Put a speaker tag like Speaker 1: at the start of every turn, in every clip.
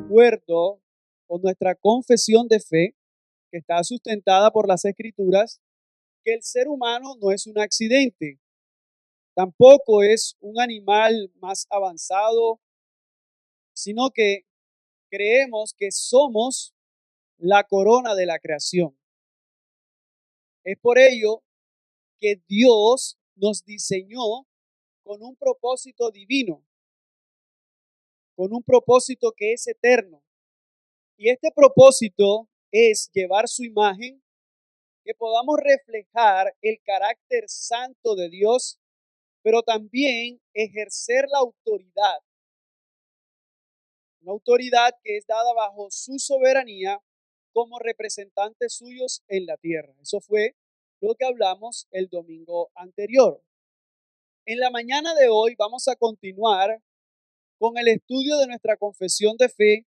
Speaker 1: acuerdo con nuestra confesión de fe, que está sustentada por las Escrituras, que el ser humano no es un accidente, tampoco es un animal más avanzado, sino que creemos que somos la corona de la creación. Es por ello que Dios nos diseñó con un propósito divino, con un propósito que es eterno. Y este propósito es llevar su imagen, que podamos reflejar el carácter santo de Dios, pero también ejercer la autoridad, una autoridad que es dada bajo su soberanía como representantes suyos en la tierra. Eso fue lo que hablamos el domingo anterior. En la mañana de hoy vamos a continuar con el estudio de nuestra confesión de fe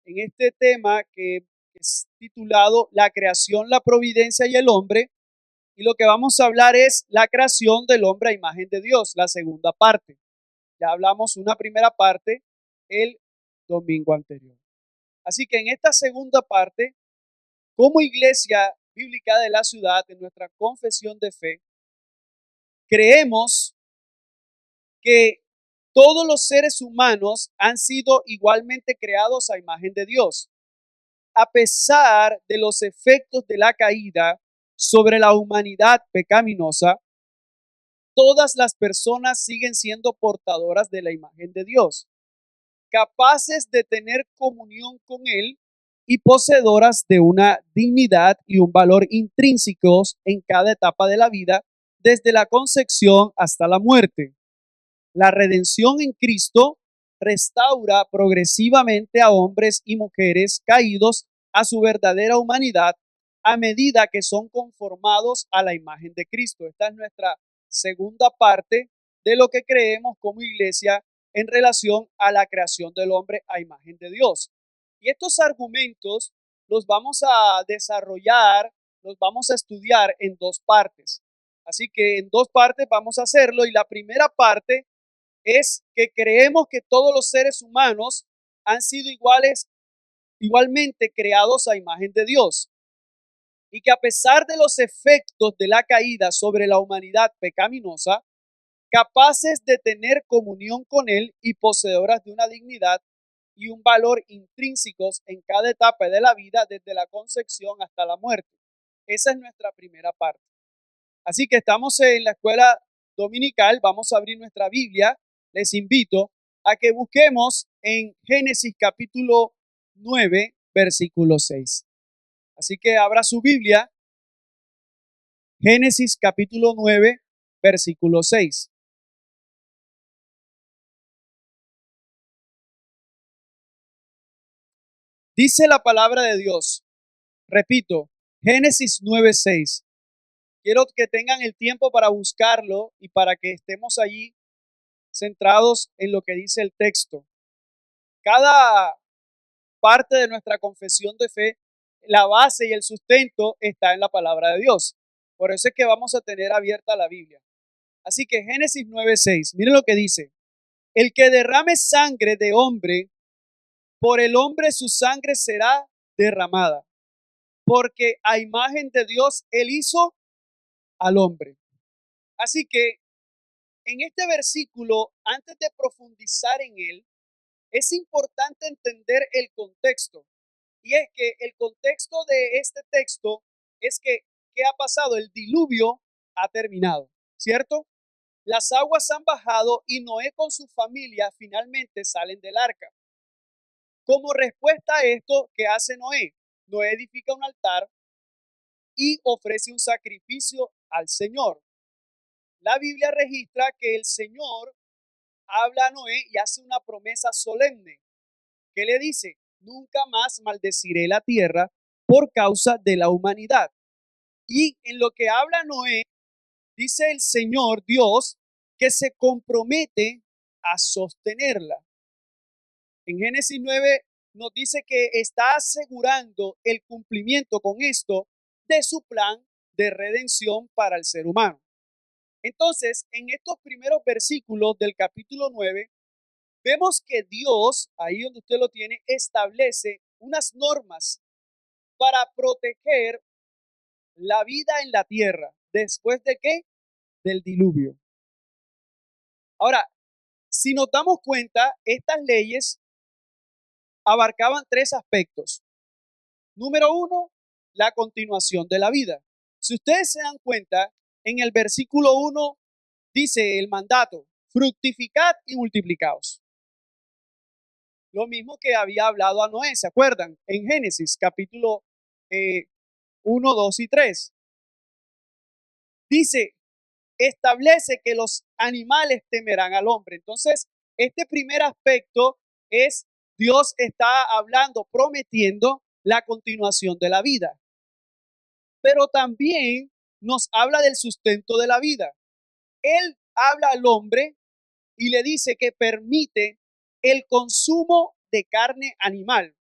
Speaker 1: en este tema que es titulado La creación, la providencia y el hombre. Y lo que vamos a hablar es la creación del hombre a imagen de Dios, la segunda parte. Ya hablamos una primera parte el domingo anterior. Así que en esta segunda parte, como iglesia bíblica de la ciudad, en nuestra confesión de fe, creemos que todos los seres humanos han sido igualmente creados a imagen de Dios. A pesar de los efectos de la caída sobre la humanidad pecaminosa, todas las personas siguen siendo portadoras de la imagen de Dios, capaces de tener comunión con Él y poseedoras de una dignidad y un valor intrínsecos en cada etapa de la vida, desde la concepción hasta la muerte. La redención en Cristo restaura progresivamente a hombres y mujeres caídos a su verdadera humanidad a medida que son conformados a la imagen de Cristo. Esta es nuestra segunda parte de lo que creemos como iglesia en relación a la creación del hombre a imagen de Dios. Y estos argumentos los vamos a desarrollar, los vamos a estudiar en dos partes. Así que en dos partes vamos a hacerlo, y la primera parte es que creemos que todos los seres humanos han sido igualmente creados a imagen de Dios, y que a pesar de los efectos de la caída sobre la humanidad pecaminosa, capaces de tener comunión con Él y poseedoras de una dignidad y un valor intrínsecos en cada etapa de la vida, desde la concepción hasta la muerte. Esa es nuestra primera parte. Así que estamos en la escuela dominical, vamos a abrir nuestra Biblia. Les invito a que busquemos en Génesis capítulo 9, versículo 6. Así que abra su Biblia, Génesis capítulo 9, versículo 6. Dice la palabra de Dios, repito, Génesis 9, 6. Quiero que tengan el tiempo para buscarlo y para que estemos allí centrados en lo que dice el texto. Cada parte de nuestra confesión de fe, la base y el sustento está en la palabra de Dios. Por eso es que vamos a tener abierta la Biblia. Así que Génesis 9:6, miren lo que dice. El que derrame sangre de hombre, por el hombre su sangre será derramada, porque a imagen de Dios él hizo al hombre. Así que en este versículo, antes de profundizar en él, es importante entender el contexto. Y es que el contexto de este texto es que, ¿qué ha pasado? El diluvio ha terminado, ¿cierto? Las aguas han bajado y Noé con su familia finalmente salen del arca. Como respuesta a esto, ¿qué hace Noé? Noé edifica un altar y ofrece un sacrificio al Señor. La Biblia registra que el Señor habla a Noé y hace una promesa solemne. ¿Qué le dice? Nunca más maldeciré la tierra por causa de la humanidad. Y en lo que habla Noé, dice el Señor Dios que se compromete a sostenerla. En Génesis 9 nos dice que está asegurando el cumplimiento con esto de su plan de redención para el ser humano. Entonces, en estos primeros versículos del capítulo 9, vemos que Dios, ahí donde usted lo tiene, establece unas normas para proteger la vida en la tierra. ¿Después de qué? Del diluvio. Ahora, si nos damos cuenta, estas leyes abarcaban tres aspectos. Número uno, la continuación de la vida. Si ustedes se dan cuenta, en el versículo 1 dice el mandato, fructificad y multiplicaos. Lo mismo que había hablado a Noé, ¿se acuerdan? En Génesis capítulo 1, 2 y 3. Dice, establece que los animales temerán al hombre. Entonces, este primer aspecto es Dios está hablando, prometiendo la continuación de la vida. Pero también nos habla del sustento de la vida. Él habla al hombre y le dice que permite el consumo de carne animal.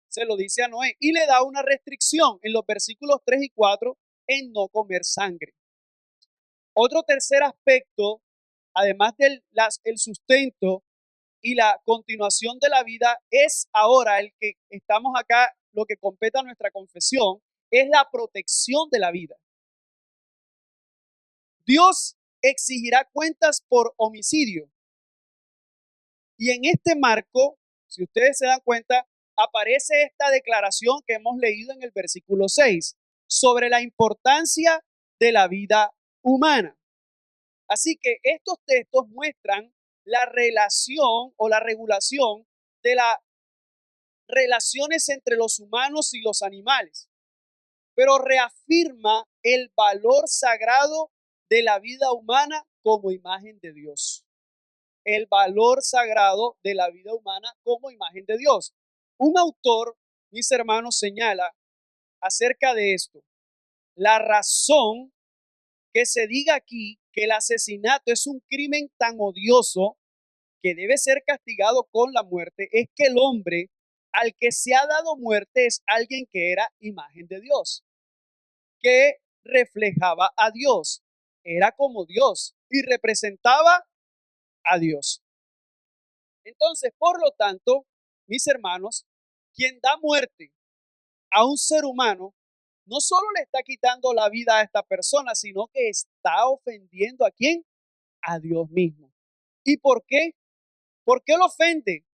Speaker 1: Se lo dice a Noé y le da una restricción en los versículos 3 y 4 en no comer sangre. Otro tercer aspecto, además del el sustento y la continuación de la vida, es ahora el que estamos acá, lo que compete a nuestra confesión, es la protección de la vida. Dios exigirá cuentas por homicidio. Y en este marco, si ustedes se dan cuenta, aparece esta declaración que hemos leído en el versículo 6 sobre la importancia de la vida humana. Así que estos textos muestran la relación o la regulación de las relaciones entre los humanos y los animales, pero reafirma el valor sagrado de la vida humana como imagen de Dios. El valor sagrado de la vida humana como imagen de Dios. Un autor, mis hermanos, señala acerca de esto. La razón que se diga aquí que el asesinato es un crimen tan odioso que debe ser castigado con la muerte es que el hombre al que se ha dado muerte es alguien que era imagen de Dios, que reflejaba a Dios, era como Dios y representaba a Dios. Entonces, por lo tanto, mis hermanos, quien da muerte a un ser humano, no solo le está quitando la vida a esta persona, sino que está ofendiendo a quién? A Dios mismo. ¿Y por qué? ¿Por qué lo ofende?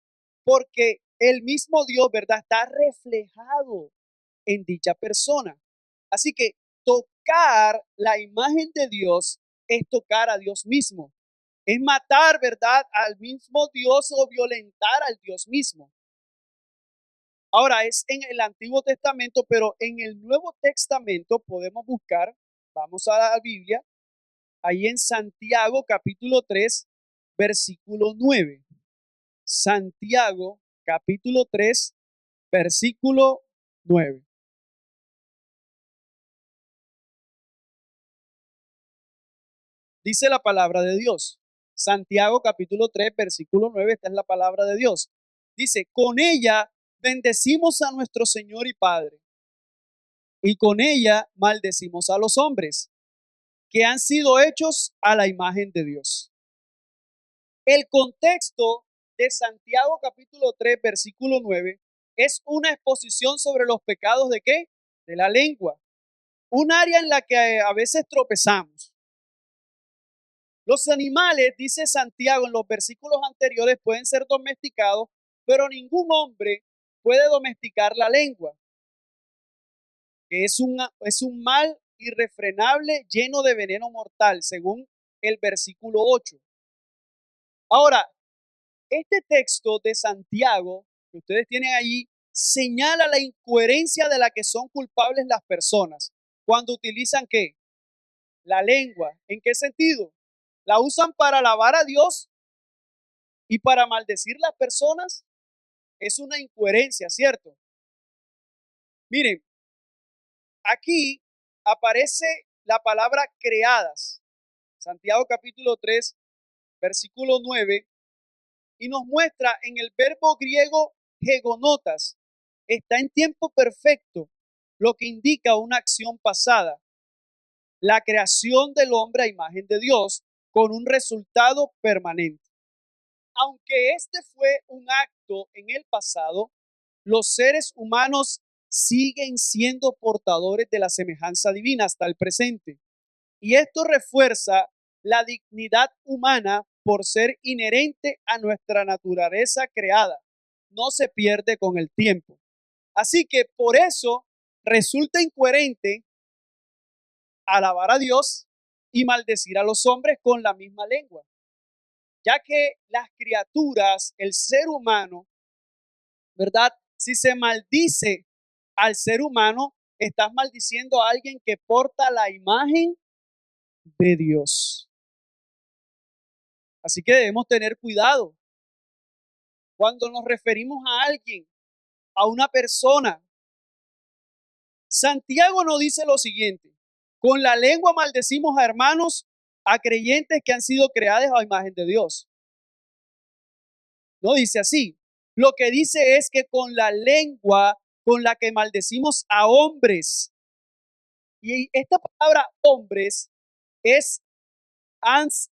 Speaker 1: Porque el mismo Dios, ¿verdad? Está reflejado en dicha persona. Así que tocar la imagen de Dios es tocar a Dios mismo. Es matar, ¿verdad?, al mismo Dios o violentar al Dios mismo. Ahora es en el Antiguo Testamento, pero en el Nuevo Testamento podemos buscar, vamos a la Biblia, ahí en Santiago capítulo 3, versículo 9. Santiago capítulo 3, versículo 9. Dice la palabra de Dios. Santiago capítulo 3, versículo 9, esta es la palabra de Dios. Dice, con ella bendecimos a nuestro Señor y Padre, y con ella maldecimos a los hombres, que han sido hechos a la imagen de Dios. El contexto de Santiago capítulo 3, versículo 9, es una exposición sobre los pecados de ¿qué? De la lengua. Un área en la que a veces tropezamos. Los animales, dice Santiago en los versículos anteriores, pueden ser domesticados, pero ningún hombre puede domesticar la lengua, que es un mal irrefrenable lleno de veneno mortal, según el versículo 8. Ahora, este texto de Santiago que ustedes tienen allí señala la incoherencia de la que son culpables las personas cuando utilizan ¿qué? La lengua. ¿En qué sentido? La usan para alabar a Dios y para maldecir las personas. Es una incoherencia, ¿cierto? Miren, aquí aparece la palabra creadas. Santiago capítulo 3, versículo 9, y nos muestra en el verbo griego hegonotas. Está en tiempo perfecto, lo que indica una acción pasada. La creación del hombre a imagen de Dios con un resultado permanente. aunque este fue un acto en el pasado, los seres humanos siguen siendo portadores de la semejanza divina hasta el presente. Y esto refuerza la dignidad humana por ser inherente a nuestra naturaleza creada. No se pierde con el tiempo. Así que por eso resulta incoherente alabar a Dios y maldecir a los hombres con la misma lengua, ya que las criaturas, el ser humano, ¿verdad? Si se maldice al ser humano, estás maldiciendo a alguien que porta la imagen de Dios. Así que debemos tener cuidado cuando nos referimos a alguien, a una persona. Santiago nos dice lo siguiente: con la lengua maldecimos a hermanos, a creyentes que han sido creados a imagen de Dios. No dice así. Lo que dice es que con la lengua con la que maldecimos a hombres, y esta palabra hombres es ans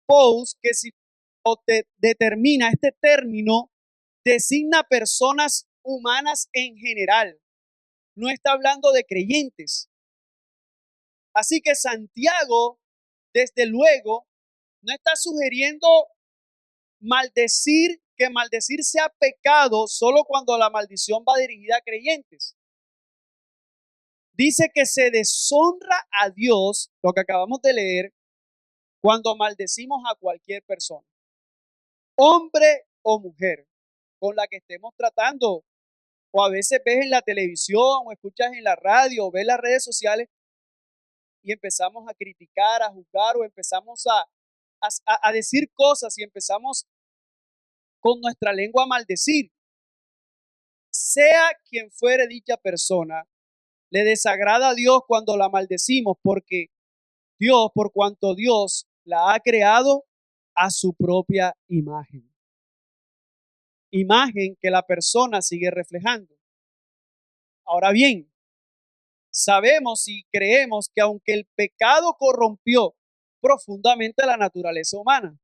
Speaker 1: pous, que si o te determina este término, designa personas humanas en general. No está hablando de creyentes. Así que Santiago, desde luego, no está sugiriendo que maldecir sea pecado solo cuando la maldición va dirigida a creyentes. Dice que se deshonra a Dios, lo que acabamos de leer, cuando maldecimos a cualquier persona, hombre o mujer, con la que estemos tratando. O a veces ves en la televisión, o escuchas en la radio, o ves las redes sociales y empezamos a criticar, a juzgar, o empezamos a decir cosas y empezamos con nuestra lengua a maldecir. Sea quien fuere dicha persona, le desagrada a Dios cuando la maldecimos, porque Dios, por cuanto Dios la ha creado a su propia imagen. Imagen que la persona sigue reflejando. Ahora bien, sabemos y creemos que aunque el pecado corrompió profundamente la naturaleza humana,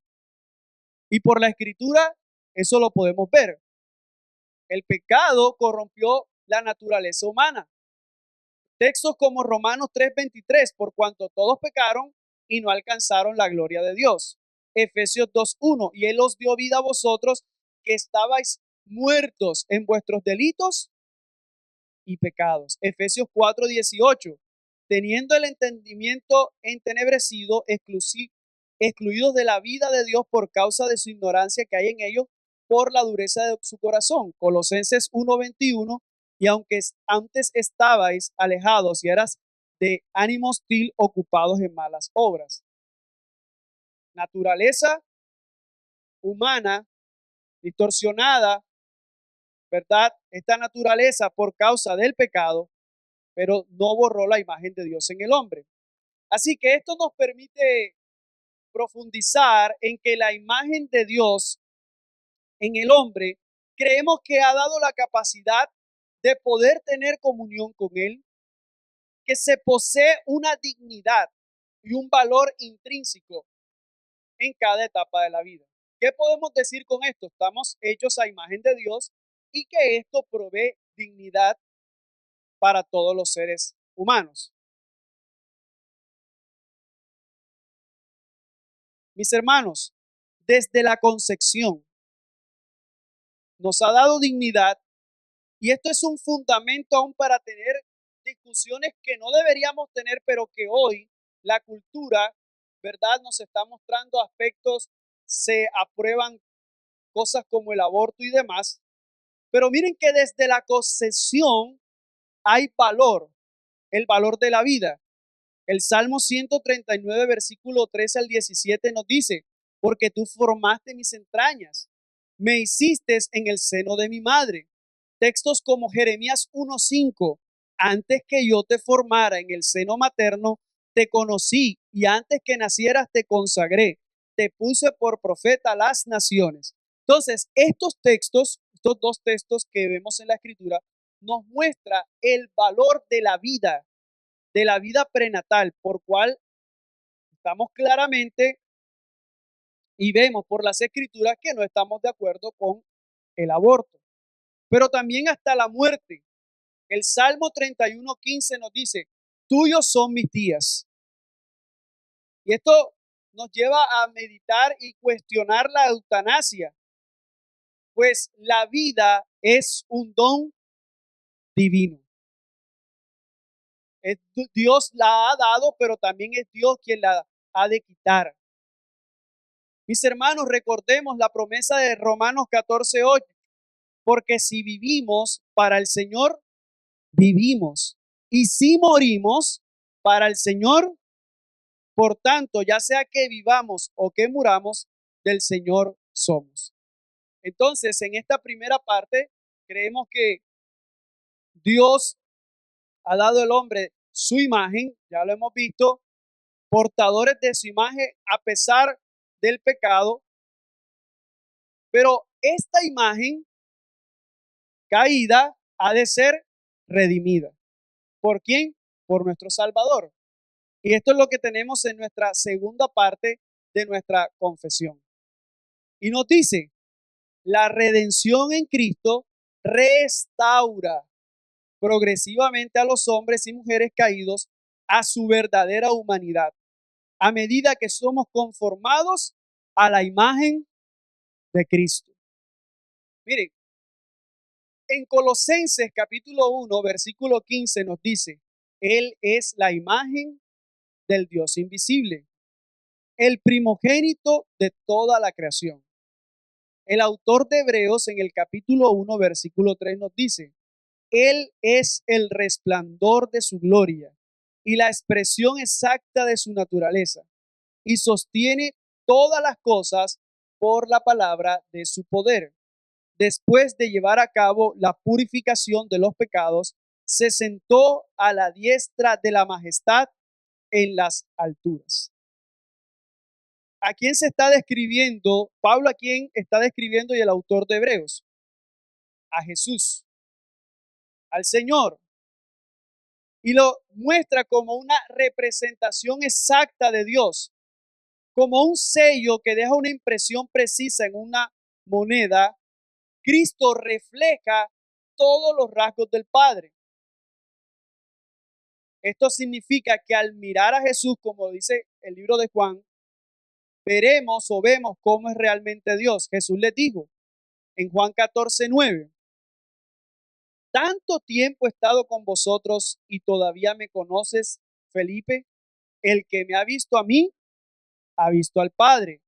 Speaker 1: y por la escritura eso lo podemos ver, el pecado corrompió la naturaleza humana. Textos como Romanos 3:23, por cuanto todos pecaron y no alcanzaron la gloria de Dios. Efesios 2:1, y Él os dio vida a vosotros que estabais muertos en vuestros delitos y pecados. Efesios 4:18, teniendo el entendimiento entenebrecido, excluidos de la vida de Dios por causa de su ignorancia que hay en ellos por la dureza de su corazón. Colosenses 1:21, y aunque antes estabais alejados y eras de ánimo hostil, ocupados en malas obras. Naturaleza humana distorsionada, ¿verdad? Esta naturaleza por causa del pecado, pero no borró la imagen de Dios en el hombre. Así que esto nos permite profundizar en que la imagen de Dios en el hombre, creemos que ha dado la capacidad de poder tener comunión con Él, que se posee una dignidad y un valor intrínseco en cada etapa de la vida. ¿Qué podemos decir con esto? Estamos hechos a imagen de Dios y que esto provee dignidad para todos los seres humanos. Mis hermanos, desde la concepción nos ha dado dignidad, y esto es un fundamento aún para tener discusiones que no deberíamos tener, pero que hoy la cultura, ¿verdad?, nos está mostrando aspectos, se aprueban cosas como el aborto y demás. Pero miren que desde la concepción hay valor, el valor de la vida. El Salmo 139, versículo 13 al 17 nos dice: porque tú formaste mis entrañas, me hiciste en el seno de mi madre. Textos como Jeremías 1:5, antes que yo te formara en el seno materno, te conocí, y antes que nacieras te consagré, te puse por profeta a las naciones. Entonces, estos dos textos que vemos en la escritura, nos muestra el valor de la vida prenatal, por cual estamos claramente Y vemos por las escrituras que no estamos de acuerdo con el aborto. Pero también hasta la muerte. El Salmo 31:15 nos dice, tuyos son mis días. Y esto nos lleva a meditar y cuestionar la eutanasia, pues la vida es un don divino. Dios la ha dado, pero también es Dios quien la ha de quitar. Mis hermanos, recordemos la promesa de Romanos 14:8, porque si vivimos para el Señor, vivimos. Y si morimos para el Señor, por tanto, ya sea que vivamos o que muramos, del Señor somos. Entonces, en esta primera parte, creemos que Dios ha dado al hombre su imagen, ya lo hemos visto, portadores de su imagen a pesar del pecado, pero esta imagen caída ha de ser redimida. ¿Por quién? Por nuestro Salvador. Y esto es lo que tenemos en nuestra segunda parte de nuestra confesión. Y nos dice, la redención en Cristo restaura progresivamente a los hombres y mujeres caídos a su verdadera humanidad, a medida que somos conformados a la imagen de Cristo. Miren, en Colosenses capítulo 1, versículo 15 nos dice, Él es la imagen del Dios invisible, el primogénito de toda la creación. El autor de Hebreos en el capítulo 1, versículo 3 nos dice, Él es el resplandor de su gloria y la expresión exacta de su naturaleza, y sostiene todas las cosas por la palabra de su poder. Después de llevar a cabo la purificación de los pecados, se sentó a la diestra de la majestad en las alturas. ¿A quién se está describiendo? Pablo, ¿a quién está describiendo y el autor de Hebreos? A Jesús, al Señor. Y lo muestra como una representación exacta de Dios, como un sello que deja una impresión precisa en una moneda. Cristo refleja todos los rasgos del Padre. Esto significa que al mirar a Jesús, como dice el libro de Juan, veremos o vemos cómo es realmente Dios. Jesús les dijo en Juan 14:9, tanto tiempo he estado con vosotros y todavía me conoces, Felipe. El que me ha visto a mí, ha visto al Padre.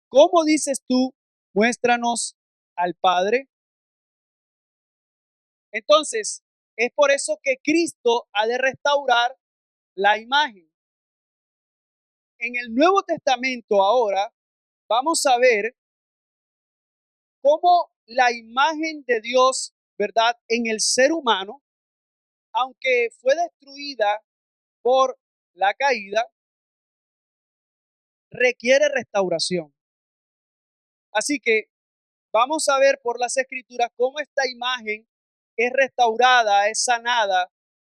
Speaker 1: ¿Cómo dices tú, muéstranos al Padre? Entonces, es por eso que Cristo ha de restaurar la imagen. En el Nuevo Testamento ahora vamos a ver cómo la imagen de Dios, ¿verdad? En el ser humano, aunque fue destruida por la caída, requiere restauración. Así que vamos a ver por las escrituras cómo esta imagen es restaurada, es sanada,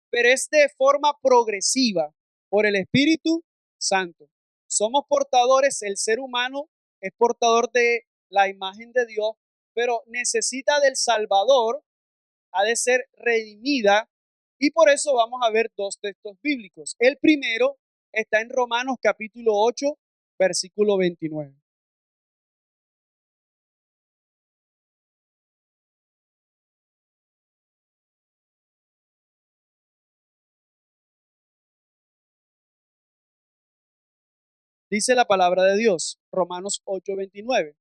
Speaker 1: pero es de forma progresiva por el Espíritu Santo. Somos portadores, el ser humano es portador de la imagen de Dios, pero necesita del Salvador, ha de ser redimida, y por eso vamos a ver dos textos bíblicos. El primero está en Romanos capítulo 8, versículo 29. Dice la palabra de Dios, Romanos 8:29.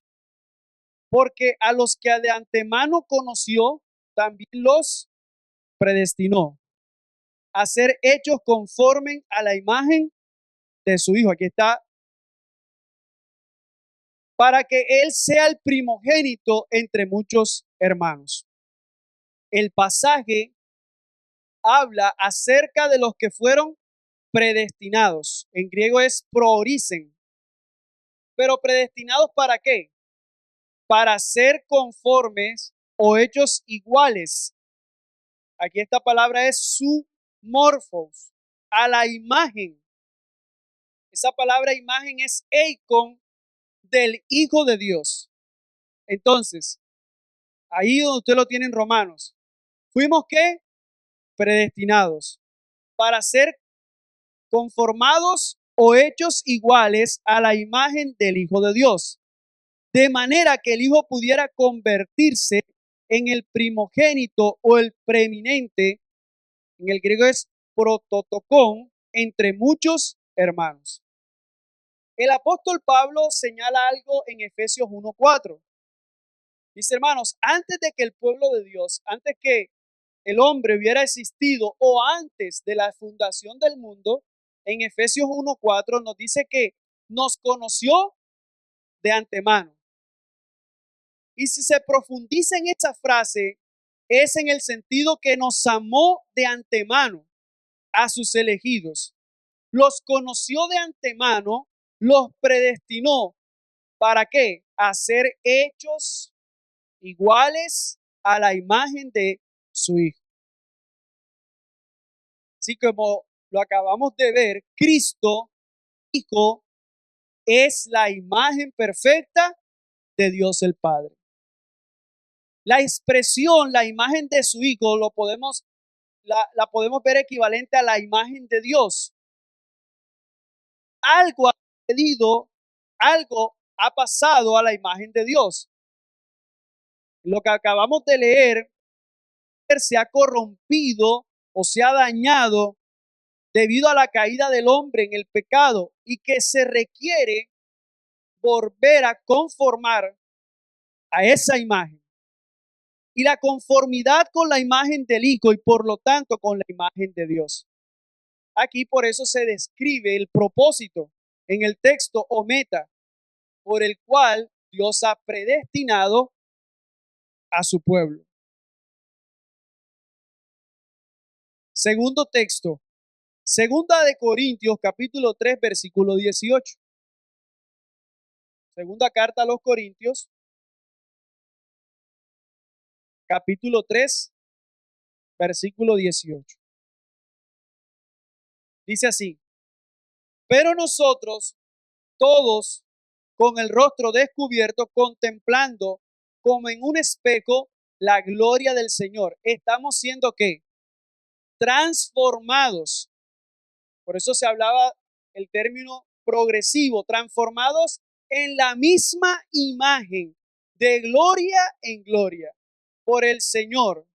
Speaker 1: Porque a los que de antemano conoció, también los predestinó a ser hechos conforme a la imagen de su Hijo. Aquí está, para que Él sea el primogénito entre muchos hermanos. El pasaje habla acerca de los que fueron predestinados. En griego es proorisen. Pero predestinados ¿para qué? Para ser conformes o hechos iguales. Aquí esta palabra es su morfos, a la imagen. Esa palabra imagen es eikon del Hijo de Dios. Entonces, ahí donde usted lo tiene en Romanos, fuimos ¿qué? Predestinados para ser conformados o hechos iguales a la imagen del Hijo de Dios, de manera que el Hijo pudiera convertirse en el primogénito o el preeminente, en el griego es prototokón, entre muchos hermanos. El apóstol Pablo señala algo en Efesios 1:4. Dice, hermanos, antes de que el pueblo de Dios, antes que el hombre hubiera existido o antes de la fundación del mundo, en Efesios 1:4 nos dice que nos conoció de antemano. Y si se profundiza en esta frase, es en el sentido que nos amó de antemano a sus elegidos. Los conoció de antemano, los predestinó. ¿Para qué? A ser hechos iguales a la imagen de su Hijo. Así como lo acabamos de ver, Cristo, Hijo, es la imagen perfecta de Dios el Padre. La expresión, la imagen de su Hijo, la podemos ver equivalente a la imagen de Dios. Algo ha sucedido, algo ha pasado a la imagen de Dios. Lo que acabamos de leer se ha corrompido o se ha dañado debido a la caída del hombre en el pecado y que se requiere volver a conformar a esa imagen. Y la conformidad con la imagen del Hijo y por lo tanto con la imagen de Dios. Aquí por eso se describe el propósito en el texto o meta por el cual Dios ha predestinado a su pueblo. Segundo texto, Segunda de Corintios capítulo 3 versículo 18. Segunda carta a los Corintios capítulo 3 versículo 18. Dice así: pero nosotros todos con el rostro descubierto, contemplando como en un espejo la gloria del Señor, estamos siendo ¿qué? Transformados. Por eso se hablaba el término progresivo, transformados en la misma imagen, de gloria en gloria, por el Señor,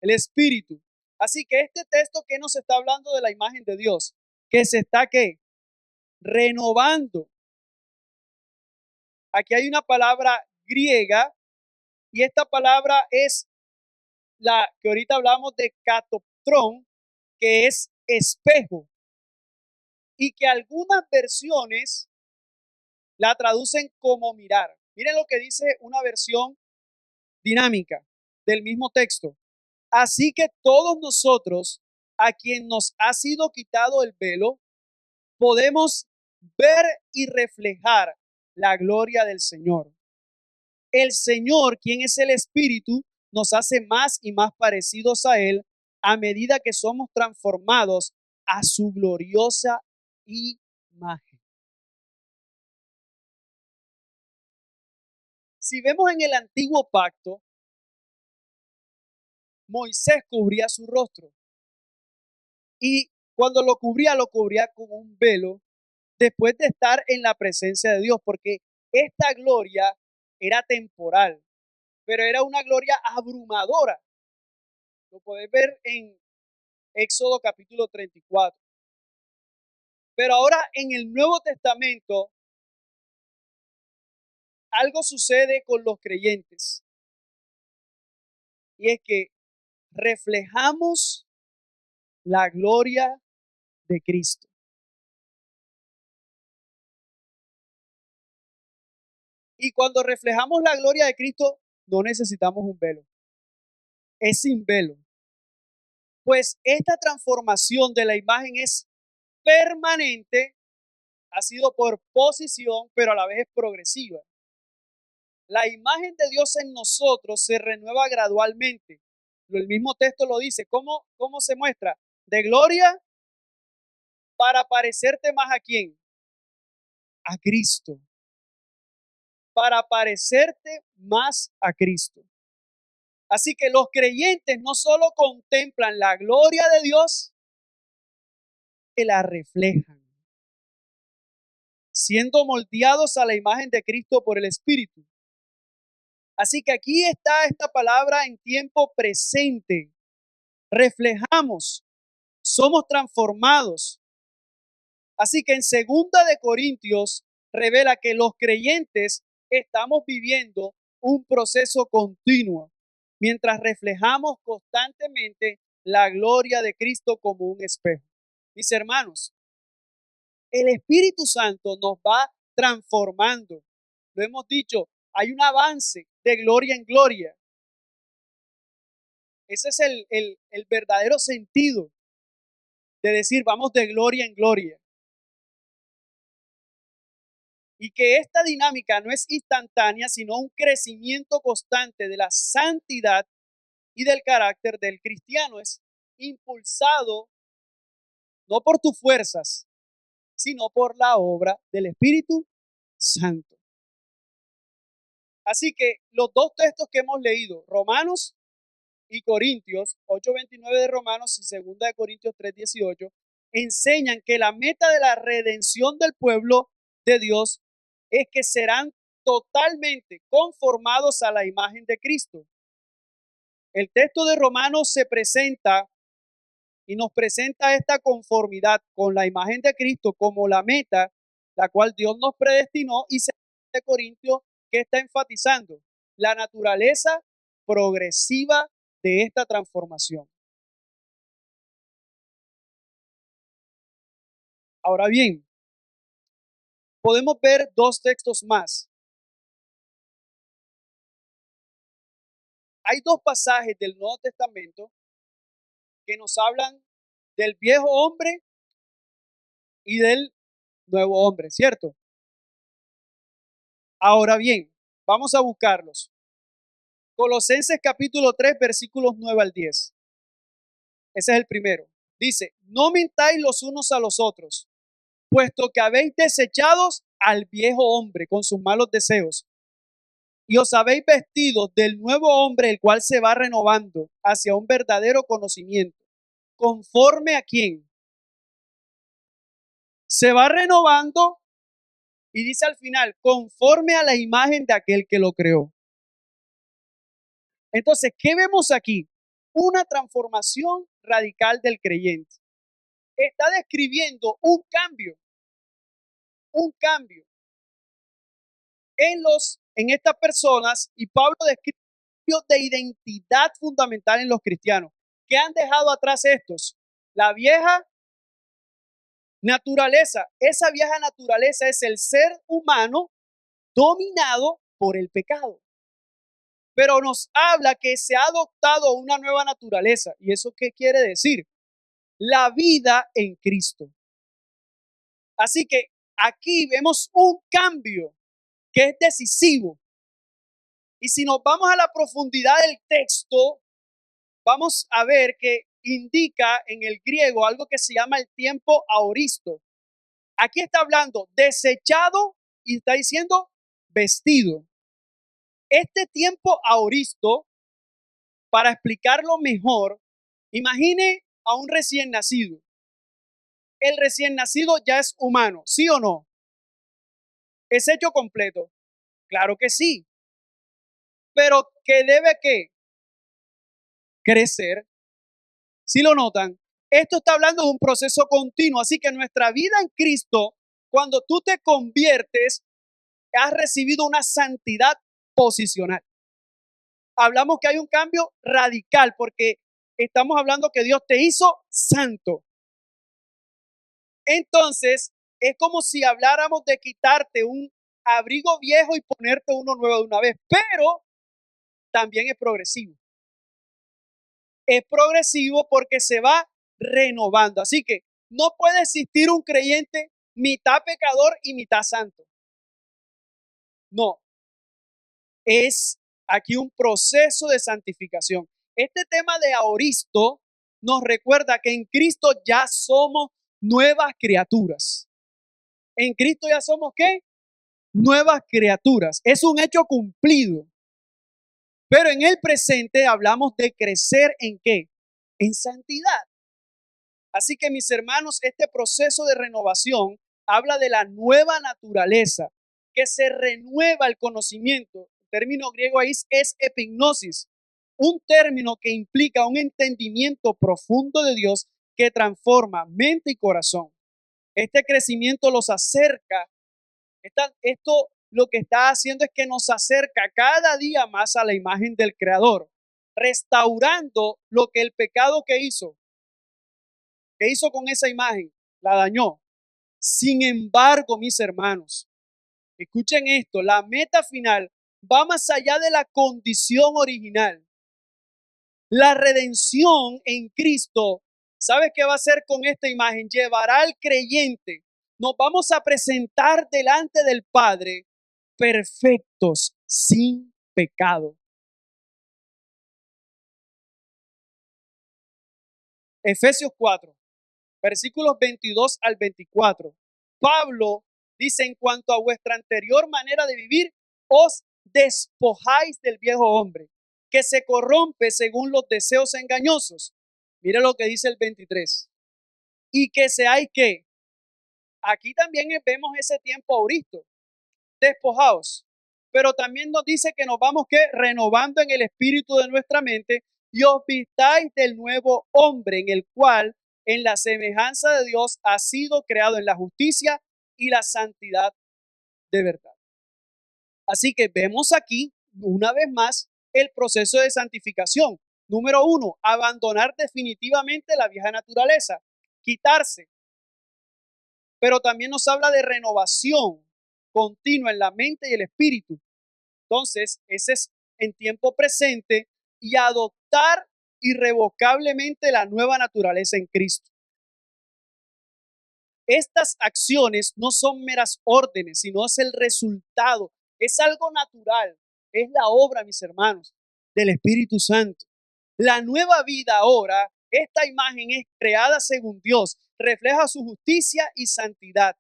Speaker 1: el Espíritu. Así que este texto que nos está hablando de la imagen de Dios, que se está ¿qué? Renovando. Aquí hay una palabra griega y esta palabra es la que ahorita hablamos de catoptrón, que es espejo, y que algunas versiones la traducen como mirar. Miren lo que dice una versión dinámica del mismo texto. Así que todos nosotros, a quien nos ha sido quitado el velo, podemos ver y reflejar la gloria del Señor. El Señor, quien es el Espíritu, nos hace más y más parecidos a Él a medida que somos transformados a su gloriosa imagen. Si vemos en el antiguo pacto, Moisés cubría su rostro y cuando lo cubría con un velo después de estar en la presencia de Dios, porque esta gloria era temporal, pero era una gloria abrumadora. Lo podés ver en Éxodo capítulo 34. Pero ahora en el Nuevo Testamento algo sucede con los creyentes y es que reflejamos la gloria de Cristo. Y cuando reflejamos la gloria de Cristo, no necesitamos un velo. Es sin velo. Pues esta transformación de la imagen es permanente, ha sido por posición, pero a la vez es progresiva. La imagen de Dios en nosotros se renueva gradualmente. El mismo texto lo dice. ¿Cómo se muestra? De gloria para parecerte más a quién? A Cristo. para parecerte más a Cristo. Así que los creyentes no solo contemplan la gloria de Dios, que la reflejan, siendo moldeados a la imagen de Cristo por el Espíritu. Así que aquí está esta palabra en tiempo presente. Reflejamos, somos transformados. Así que en 2 Corintios revela que los creyentes estamos viviendo un proceso continuo mientras reflejamos constantemente la gloria de Cristo como un espejo. Mis hermanos, el Espíritu Santo nos va transformando. Lo hemos dicho, hay un avance de gloria en gloria. Ese es el verdadero sentido de decir vamos de gloria en gloria. Y que esta dinámica no es instantánea, sino un crecimiento constante de la santidad y del carácter del cristiano. Es impulsado no por tus fuerzas, sino por la obra del Espíritu Santo. Así que los dos textos que hemos leído, Romanos y Corintios, 8:29 de Romanos y 2 Corintios 3:18, enseñan que la meta de la redención del pueblo de Dios es que serán totalmente conformados a la imagen de Cristo. El texto de Romanos se presenta y nos presenta esta conformidad con la imagen de Cristo como la meta, la cual Dios nos predestinó, y 2 Corintios que está enfatizando la naturaleza progresiva de esta transformación. Ahora bien, podemos ver dos textos más. Hay dos pasajes del Nuevo Testamento que nos hablan del viejo hombre y del nuevo hombre, ¿cierto? Ahora bien, vamos a buscarlos. Colosenses capítulo 3, versículos 9 al 10. Ese es el primero. Dice, no mintáis los unos a los otros, puesto que habéis desechados al viejo hombre con sus malos deseos, y os habéis vestido del nuevo hombre, el cual se va renovando hacia un verdadero conocimiento. ¿Conforme a quién? Se va renovando y dice al final, conforme a la imagen de aquel que lo creó. Entonces, ¿qué vemos aquí? Una transformación radical del creyente. Está describiendo un cambio en estas personas, y Pablo describe de identidad fundamental en los cristianos. ¿Qué han dejado atrás estos? La vieja naturaleza. Esa vieja naturaleza es el ser humano dominado por el pecado. Pero nos habla que se ha adoptado una nueva naturaleza. ¿Y eso qué quiere decir? La vida en Cristo. Así que aquí vemos un cambio que es decisivo. Y si nos vamos a la profundidad del texto, vamos a ver que indica en el griego algo que se llama el tiempo aoristo. Aquí está hablando desechado y está diciendo vestido. Este tiempo aoristo, para explicarlo mejor, imagine a un recién nacido. El recién nacido ya es humano, ¿sí o no? ¿Es hecho completo? Claro que sí. Pero ¿qué debe qué? Crecer. ¿Sí lo notan? Esto está hablando de un proceso continuo, así que nuestra vida en Cristo, cuando tú te conviertes, has recibido una santidad posicional. Hablamos que hay un cambio radical porque estamos hablando que Dios te hizo santo. Entonces, es como si habláramos de quitarte un abrigo viejo y ponerte uno nuevo de una vez, pero también es progresivo. Es progresivo porque se va renovando. Así que no puede existir un creyente mitad pecador y mitad santo. No. Es aquí un proceso de santificación. Este tema de aoristo nos recuerda que en Cristo ya somos nuevas criaturas. ¿En Cristo ya somos qué? nuevas criaturas. Es un hecho cumplido. Pero en el presente hablamos de crecer ¿en qué? En santidad. Así que mis hermanos, este proceso de renovación habla de la nueva naturaleza, que se renueva el conocimiento. El término griego ahí es epignosis, un término que implica un entendimiento profundo de Dios que transforma mente y corazón. Este crecimiento los acerca, esto lo que está haciendo es que nos acerca cada día más a la imagen del Creador, restaurando lo que el pecado que hizo. ¿Qué hizo con esa imagen? La dañó. Sin embargo, mis hermanos, escuchen esto, la meta final va más allá de la condición original. La redención en Cristo, ¿sabes qué va a hacer con esta imagen? Llevará al creyente. Nos vamos a presentar delante del Padre perfectos, sin pecado. Efesios 4, versículos 22 al 24. Pablo dice, en cuanto a vuestra anterior manera de vivir, os despojáis del viejo hombre, que se corrompe según los deseos engañosos. Mira lo que dice el 23. Y que seáis que, aquí también vemos ese tiempo auristo, despojados. Pero también nos dice que nos vamos que renovando en el espíritu de nuestra mente y os vistáis del nuevo hombre en el cual en la semejanza de Dios ha sido creado en la justicia y la santidad de verdad. Así que vemos aquí una vez más el proceso de santificación. Número 1, abandonar definitivamente la vieja naturaleza, quitarse. Pero también nos habla de renovación continua en la mente y el espíritu. Entonces, ese es en tiempo presente y adoptar irrevocablemente la nueva naturaleza en Cristo. Estas acciones no son meras órdenes, sino es el resultado, es algo natural, es la obra, mis hermanos, del Espíritu Santo. La nueva vida ahora, esta imagen es creada según Dios, refleja su justicia y santidad,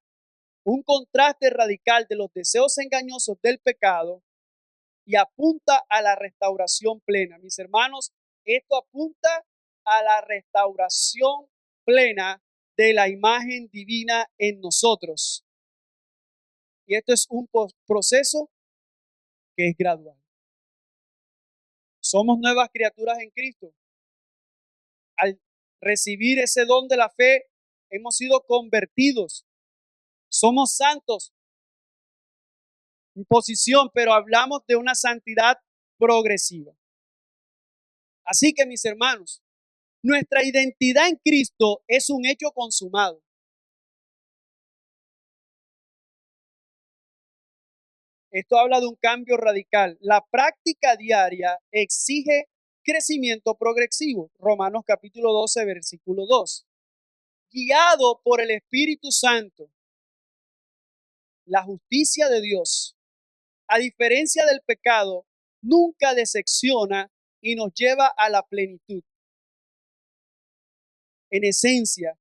Speaker 1: un contraste radical de los deseos engañosos del pecado y apunta a la restauración plena. Mis hermanos, esto apunta a la restauración plena de la imagen divina en nosotros. Y esto es un proceso que es gradual. Somos nuevas criaturas en Cristo. Al recibir ese don de la fe, hemos sido convertidos. Somos santos en posición, pero hablamos de una santidad progresiva. Así que, mis hermanos, nuestra identidad en Cristo es un hecho consumado. Esto habla de un cambio radical. La práctica diaria exige crecimiento progresivo. Romanos capítulo 12, versículo 2. Guiado por el Espíritu Santo, la justicia de Dios, a diferencia del pecado, nunca decepciona y nos lleva a la plenitud. En esencia,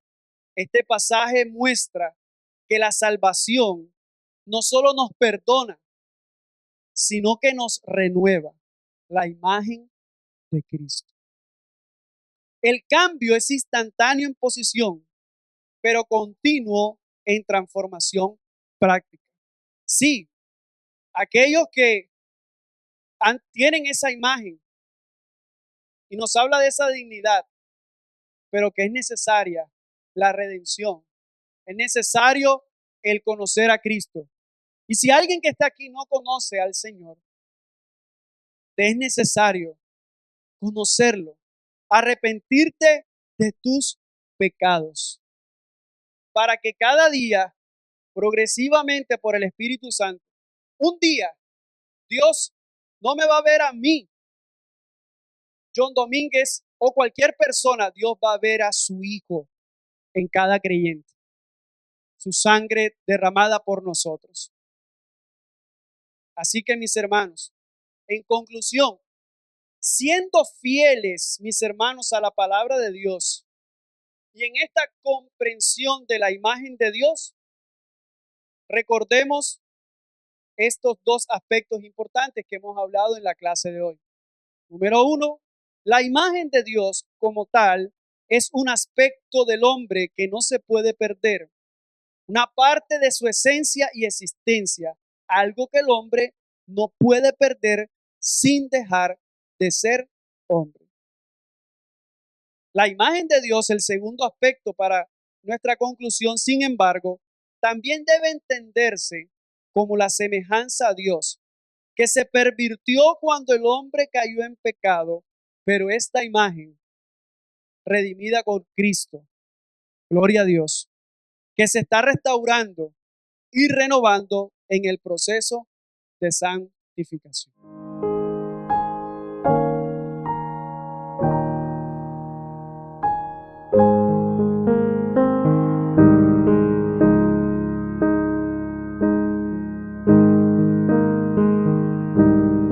Speaker 1: este pasaje muestra que la salvación no solo nos perdona, sino que nos renueva la imagen de Cristo. El cambio es instantáneo en posición, pero continuo en transformación práctica. Sí, aquellos que tienen esa imagen y nos habla de esa dignidad, pero que es necesaria la redención, es necesario el conocer a Cristo. Y si alguien que está aquí no conoce al Señor, te es necesario conocerlo, arrepentirte de tus pecados, para que cada día, progresivamente por el Espíritu Santo, un día Dios no me va a ver a mí, John Domínguez, o cualquier persona, Dios va a ver a su Hijo en cada creyente, su sangre derramada por nosotros. Así que, mis hermanos, en conclusión, siendo fieles, mis hermanos, a la palabra de Dios y en esta comprensión de la imagen de Dios, recordemos estos dos aspectos importantes que hemos hablado en la clase de hoy. Número uno, la imagen de Dios como tal es un aspecto del hombre que no se puede perder, una parte de su esencia y existencia, algo que el hombre no puede perder sin dejar de ser hombre. La imagen de Dios, el segundo aspecto para nuestra conclusión, sin embargo, también debe entenderse como la semejanza a Dios, que se pervirtió cuando el hombre cayó en pecado, pero esta imagen, redimida con Cristo, gloria a Dios, que se está restaurando y renovando en el proceso de santificación.